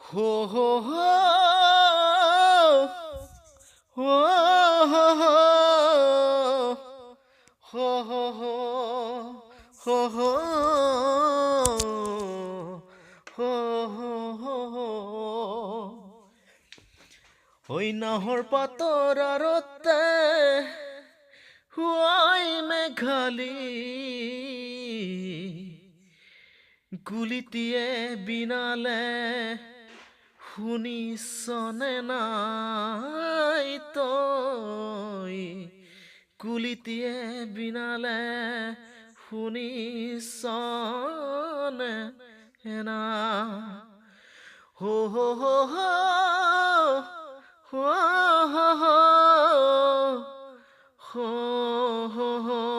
হো হো হো হো হো হো হো হো হো হো হো হো হো হো ওই নাহৰ পাতৰ আৰতে হুৱাই মেঘালী গুলিটিয়ে বিনালে শুনিছনে নাই তই গুলিটিয়ে বিনালে শুনিছনে না হো হো হো হো হো হো হো হো হো